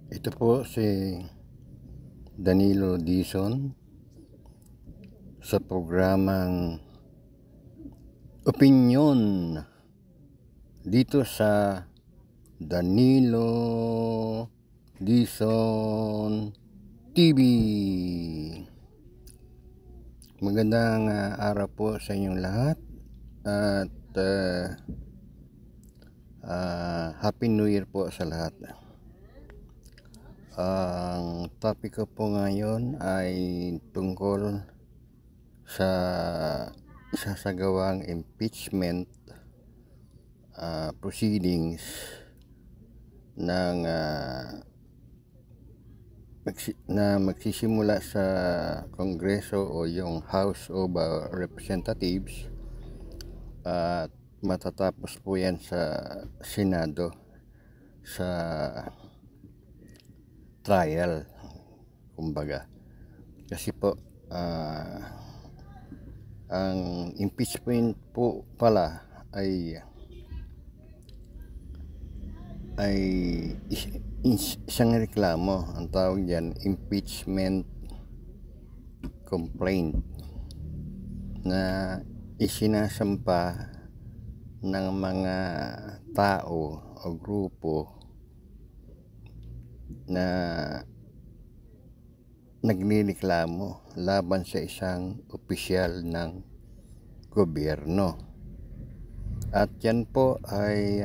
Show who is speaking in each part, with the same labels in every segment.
Speaker 1: Ito po si Danilo Dizon sa programang Opinyon dito sa Danilo Dizon TV. Magandang araw po sa inyong lahat at Happy New Year po sa lahat. Ang topic ko po ngayon ay tungkol sa sasagawang impeachment proceedings ng na magsisimula sa Kongreso o yung House of Representatives at matatapos po yan sa Senado sa trial, kumbaga. Kasi po ang impeachment po pala ay isang reklamo. Ang tawag diyan impeachment complaint na isinasampa ng mga tao o grupo na naglireklamo laban sa isang opisyal ng gobyerno. At yan po ay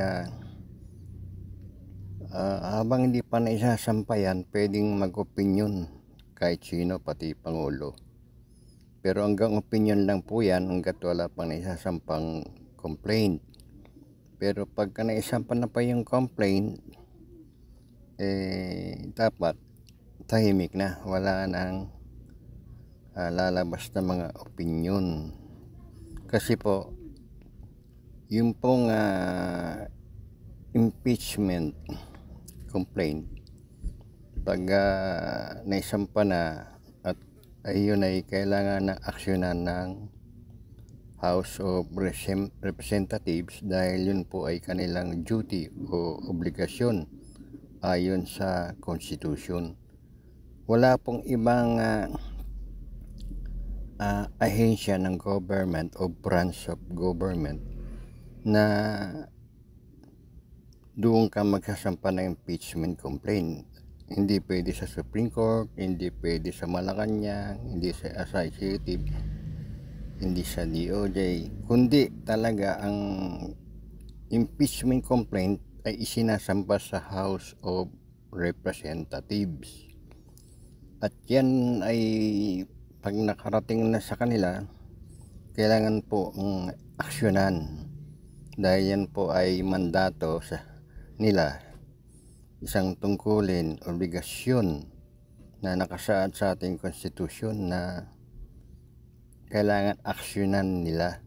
Speaker 1: habang hindi pa naisasampayan, pwedeng mag-opinyon kahit sino, pati Pangulo. Pero hanggang opinyon lang po yan hanggat wala pang naisasampang complaint. Pero pagka naisampa na pa yung complaint, dapat tahimik na, wala nang lalabas na mga opinyon. Kasi po yung pong impeachment complaint, pag naisampa na at ayun ay kailangan na aksyonan ng House of Representatives dahil yun po ay kanilang duty o obligasyon ayon sa Constitution. Wala pong ibang ahensya ng government o branch of government na doon ka magsasampa ng impeachment complaint. Hindi pwede sa Supreme Court, hindi pwede sa Malacanang, hindi sa Executive, hindi sa DOJ, kundi talaga ang impeachment complaint ay isinasampa sa House of Representatives. At yan ay pag nakarating na sa kanila, kailangan po aksyonan dahil yan po ay mandato sa nila, isang tungkulin, obligasyon na nakasaad sa ating konstitusyon na kailangan aksyonan nila.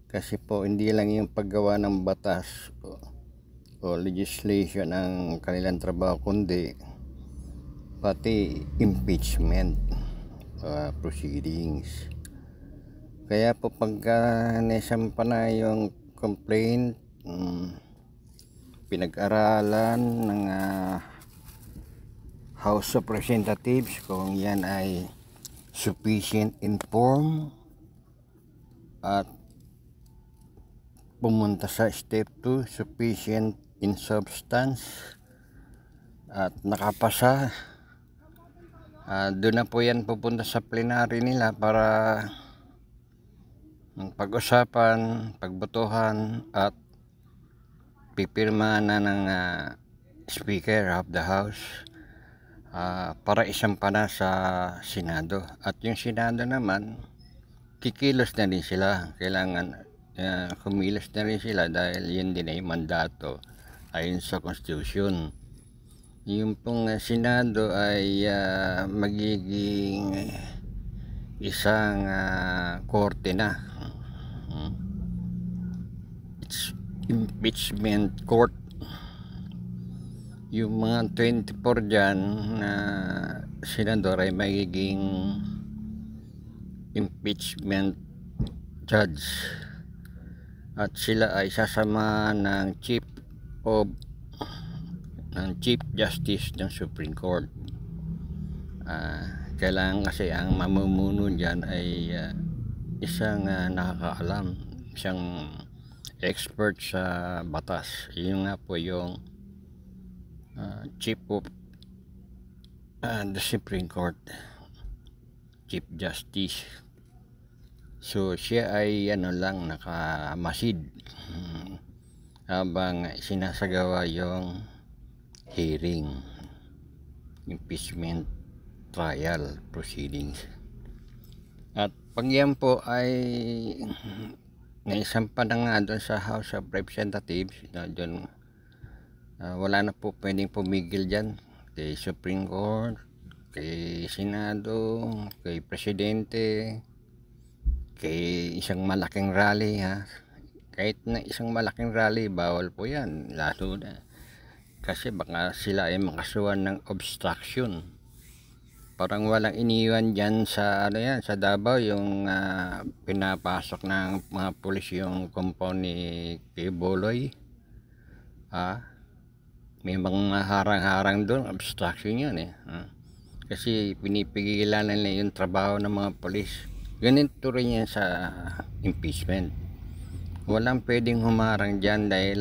Speaker 1: Kasi po hindi lang yung paggawa ng batas o legislation ang kanilang trabaho, kundi pati impeachment proceedings. Kaya po pagka naisampa na yung complaint, pinag-aralan ng House of Representatives kung yan ay sufficient informed at pumunta sa step 2, sufficient in substance, at nakapasa, doon na po yan pupunta sa plenary nila para pag-usapan, pagbotohan at pipirma na ng Speaker of the House para isampa na sa Senado. At yung Senado naman, kikilos na rin sila. Kailangan kumilos na rin sila dahil yun din ay mandato ayon sa Constitution. Yung pong Senado ay magiging isang korte na. Impeachment court. Yung mga 24 dyan na senador ay magiging impeachment judge. at sila ay sasama ng Chief Justice ng Supreme Court. Kailangan kasi ang mamumuno dyan ay isang nakakaalam, isang expert sa batas. Yun nga po yung Chief of the Supreme Court, Chief Justice. So siya ay nakamasid habang sinasagawa yung hearing, impeachment trial proceedings. At pag yan po ay naisampa na nga doon sa House of Representatives, doon wala na po pwedeng pumigil dyan kay Supreme Court, kay Senado, kay Presidente, kay isang malaking rally kahit na isang malaking rally, bawal po yan, lalo na kasi baka sila ay makasuhan ng obstruction. Parang walang iniwan dyan sa sa Davao, yung pinapasok ng mga pulis yung compound ni Boloy. May mga harang-harang doon, obstruction yun kasi pinipigilan nila yung trabaho ng mga pulis. Ganito rin yan sa impeachment, walang pwedeng humarang dyan dahil